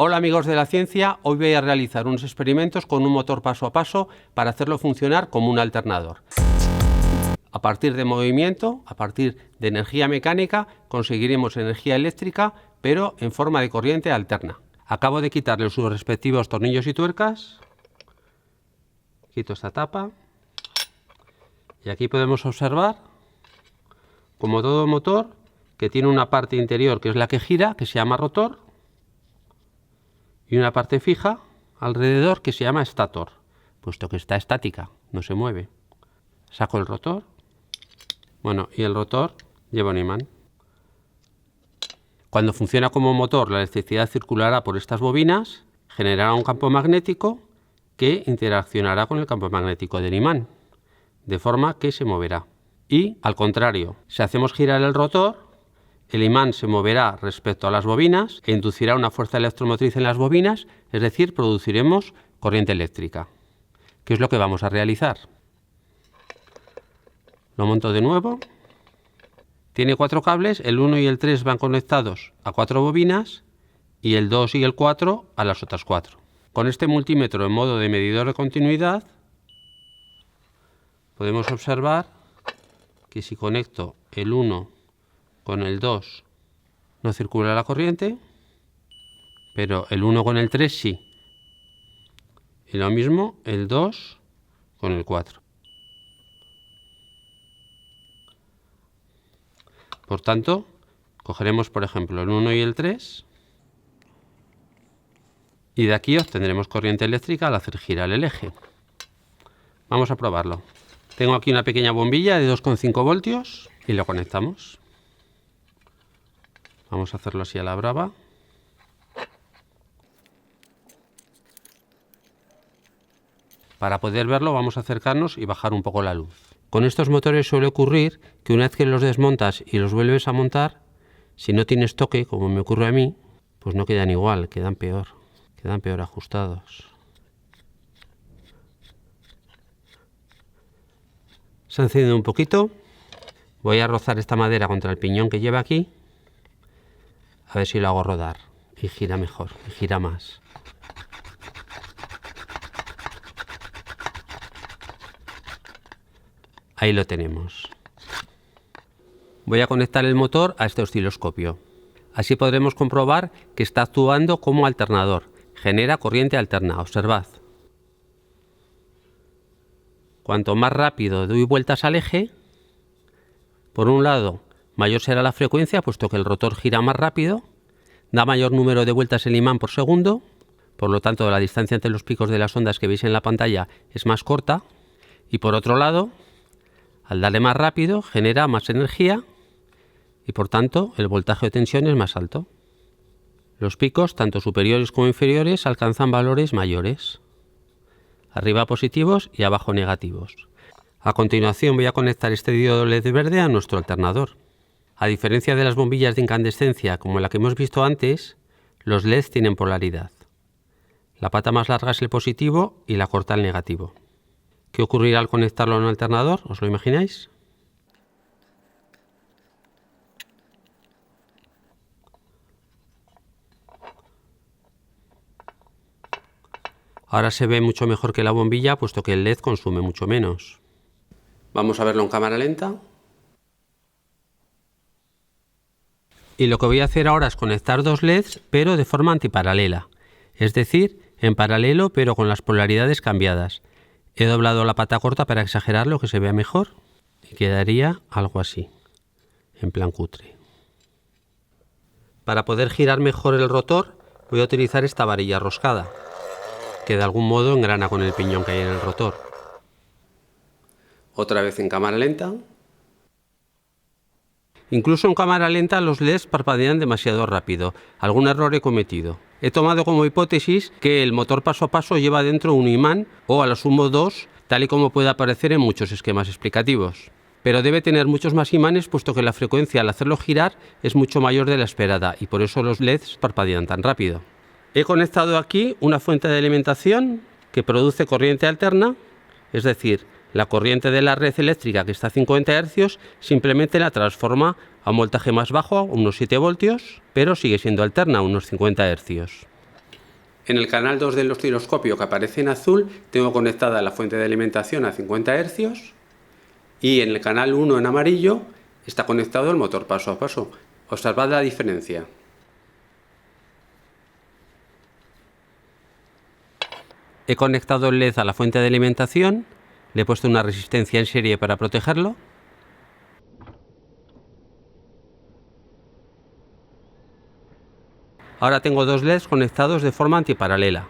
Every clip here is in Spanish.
Hola amigos de la ciencia, hoy voy a realizar unos experimentos con un motor paso a paso para hacerlo funcionar como un alternador. A partir de movimiento, a partir de energía mecánica, conseguiremos energía eléctrica, pero en forma de corriente alterna. Acabo de quitarle sus respectivos tornillos y tuercas. Quito esta tapa. Y aquí podemos observar, como todo motor, que tiene una parte interior que es la que gira, que se llama rotor, y una parte fija alrededor que se llama estator, puesto que está estática, no se mueve. Saco el rotor. Bueno, y el rotor lleva un imán. Cuando funciona como motor, la electricidad circulará por estas bobinas, generará un campo magnético que interaccionará con el campo magnético del imán, de forma que se moverá. Y, al contrario, si hacemos girar el rotor, el imán se moverá respecto a las bobinas e inducirá una fuerza electromotriz en las bobinas, es decir, produciremos corriente eléctrica. ¿Qué es lo que vamos a realizar? Lo monto de nuevo. Tiene 4 cables, el 1 y el 3 van conectados a 4 bobinas y el 2 y el 4 a las otras 4. Con este multímetro en modo de medidor de continuidad podemos observar que si conecto el 1 con el 2 no circula la corriente, pero el 1 con el 3 sí. Y lo mismo el 2 con el 4. Por tanto, cogeremos por ejemplo el 1 y el 3 y de aquí obtendremos corriente eléctrica al hacer girar el eje. Vamos a probarlo. Tengo aquí una pequeña bombilla de 2,5 voltios y lo conectamos. Vamos a hacerlo así a la brava. Para poder verlo vamos a acercarnos y bajar un poco la luz. Con estos motores suele ocurrir que una vez que los desmontas y los vuelves a montar, si no tienes toque, como me ocurre a mí, pues no quedan igual, quedan peor ajustados. Se ha encendido un poquito. Voy a rozar esta madera contra el piñón que lleva aquí, a ver si lo hago rodar y gira mejor, y gira más. Ahí lo tenemos. Voy a conectar el motor a este osciloscopio. Así podremos comprobar que está actuando como alternador. Genera corriente alterna. Observad. Cuanto más rápido doy vueltas al eje, por un lado, mayor será la frecuencia, puesto que el rotor gira más rápido, da mayor número de vueltas el imán por segundo, por lo tanto la distancia entre los picos de las ondas que veis en la pantalla es más corta, y por otro lado, al darle más rápido, genera más energía y por tanto el voltaje de tensión es más alto. Los picos, tanto superiores como inferiores, alcanzan valores mayores. Arriba positivos y abajo negativos. A continuación voy a conectar este diodo LED verde a nuestro alternador. A diferencia de las bombillas de incandescencia como la que hemos visto antes, los LEDs tienen polaridad. La pata más larga es el positivo y la corta el negativo. ¿Qué ocurrirá al conectarlo a un alternador? ¿Os lo imagináis? Ahora se ve mucho mejor que la bombilla, puesto que el LED consume mucho menos. Vamos a verlo en cámara lenta. Y lo que voy a hacer ahora es conectar dos LEDs, pero de forma antiparalela. Es decir, en paralelo, pero con las polaridades cambiadas. He doblado la pata corta para exagerarlo, que se vea mejor. Y quedaría algo así, en plan cutre. Para poder girar mejor el rotor, voy a utilizar esta varilla roscada, que de algún modo engrana con el piñón que hay en el rotor. Otra vez en cámara lenta. Incluso en cámara lenta los LEDs parpadean demasiado rápido. Algún error he cometido. He tomado como hipótesis que el motor paso a paso lleva dentro un imán o a lo sumo 2, tal y como puede aparecer en muchos esquemas explicativos. Pero debe tener muchos más imanes, puesto que la frecuencia al hacerlo girar es mucho mayor de la esperada y por eso los LEDs parpadean tan rápido. He conectado aquí una fuente de alimentación que produce corriente alterna, es decir, la corriente de la red eléctrica que está a 50 Hz simplemente la transforma a un voltaje más bajo, unos 7 voltios, pero sigue siendo alterna, unos 50 Hz. En el canal 2 del osciloscopio que aparece en azul tengo conectada la fuente de alimentación a 50 Hz y en el canal 1 en amarillo está conectado el motor paso a paso. Observad la diferencia. He conectado el LED a la fuente de alimentación, le he puesto una resistencia en serie para protegerlo. Ahora tengo dos LEDs conectados de forma antiparalela.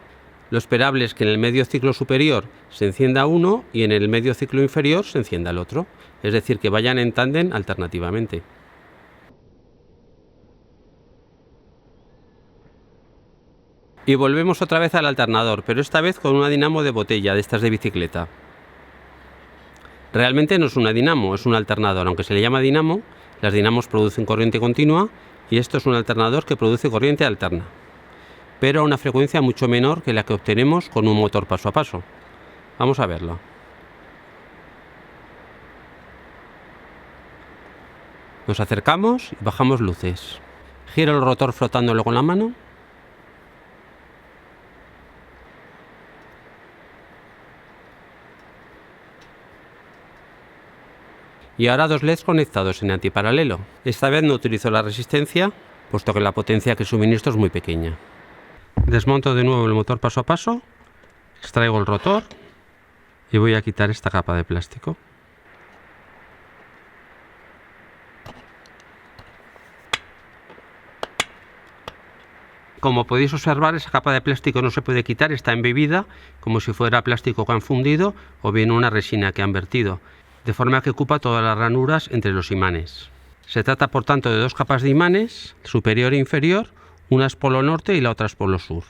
Lo esperable es que en el medio ciclo superior se encienda uno y en el medio ciclo inferior se encienda el otro. Es decir, que vayan en tándem alternativamente. Y volvemos otra vez al alternador, pero esta vez con una dinamo de botella, de estas de bicicleta. Realmente no es una dinamo, es un alternador. Aunque se le llama dinamo, las dinamos producen corriente continua y esto es un alternador que produce corriente alterna, pero a una frecuencia mucho menor que la que obtenemos con un motor paso a paso. Vamos a verlo. Nos acercamos y bajamos luces. Giro el rotor frotándolo con la mano. Y ahora dos LEDs conectados en antiparalelo. Esta vez no utilizo la resistencia, puesto que la potencia que suministro es muy pequeña. Desmonto de nuevo el motor paso a paso, extraigo el rotor y voy a quitar esta capa de plástico. Como podéis observar, esa capa de plástico no se puede quitar, está embebida como si fuera plástico que han fundido o bien una resina que han vertido, de forma que ocupa todas las ranuras entre los imanes. Se trata por tanto de dos capas de imanes, superior e inferior, una es polo norte y la otra es polo sur.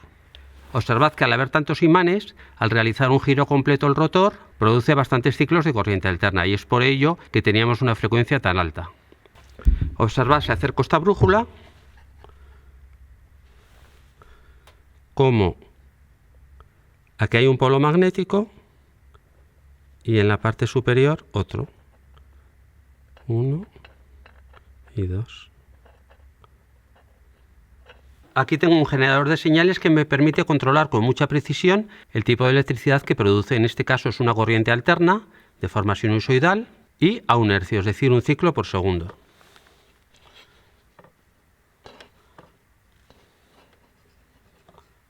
Observad que al haber tantos imanes, al realizar un giro completo el rotor, produce bastantes ciclos de corriente alterna y es por ello que teníamos una frecuencia tan alta. Observad, si acerco esta brújula, como aquí hay un polo magnético y en la parte superior otro. 1 y 2. Aquí tengo un generador de señales que me permite controlar con mucha precisión el tipo de electricidad que produce. En este caso es una corriente alterna de forma sinusoidal y a 1 hercio, es decir, un ciclo por segundo.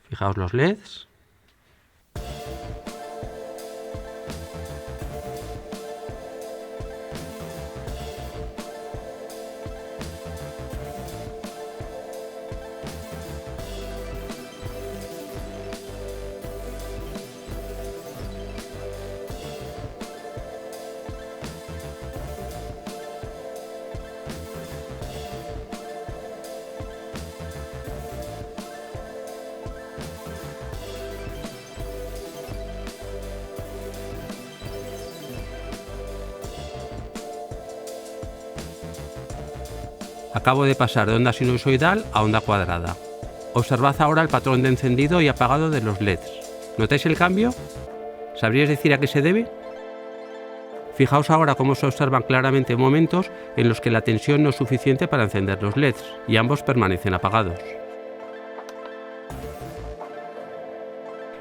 Fijaos los LEDs. Acabo de pasar de onda sinusoidal a onda cuadrada. Observad ahora el patrón de encendido y apagado de los LEDs. ¿Notáis el cambio? ¿Sabríais decir a qué se debe? Fijaos ahora cómo se observan claramente momentos en los que la tensión no es suficiente para encender los LEDs y ambos permanecen apagados.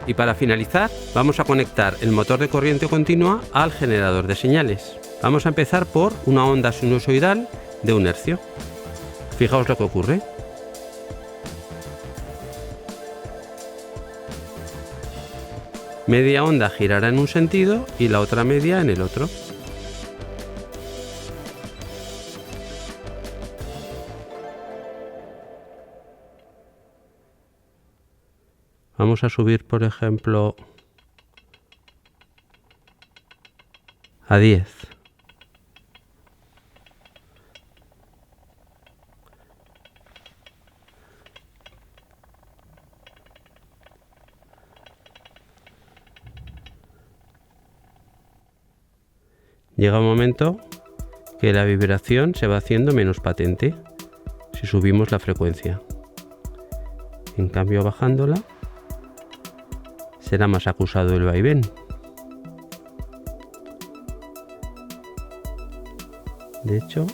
Y para finalizar, vamos a conectar el motor de corriente continua al generador de señales. Vamos a empezar por una onda sinusoidal de 1 hercio. Fijaos lo que ocurre. Media onda girará en un sentido y la otra media en el otro. Vamos a subir, por ejemplo, a 10. Llega un momento que la vibración se va haciendo menos patente si subimos la frecuencia. En cambio, bajándola, será más acusado el vaivén. De hecho,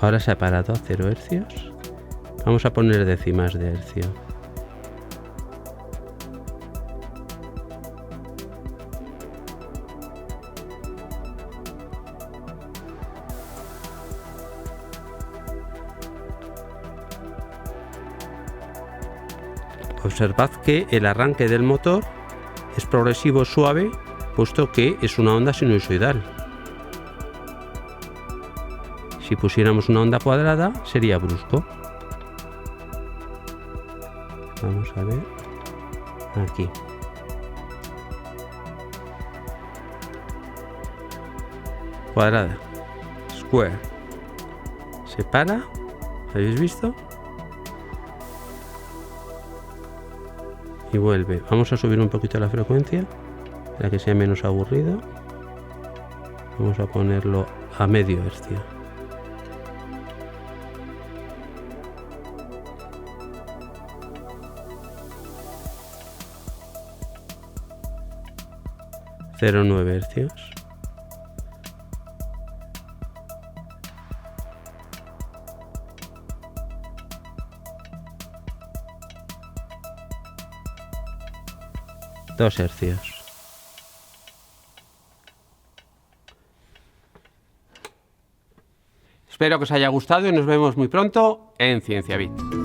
ahora se ha parado a 0 hercios Vamos a poner décimas de hercio. Observad que el arranque del motor es progresivo suave, puesto que es una onda sinusoidal. Si pusiéramos una onda cuadrada, sería brusco. Vamos a ver. Aquí. Cuadrada. Square. Se para. ¿Habéis visto? Y vuelve. Vamos a subir un poquito la frecuencia para que sea menos aburrido. Vamos a ponerlo a medio hercio. ...0,9 hercios. ...2 hercios. Espero que os haya gustado y nos vemos muy pronto en Ciencia Bit.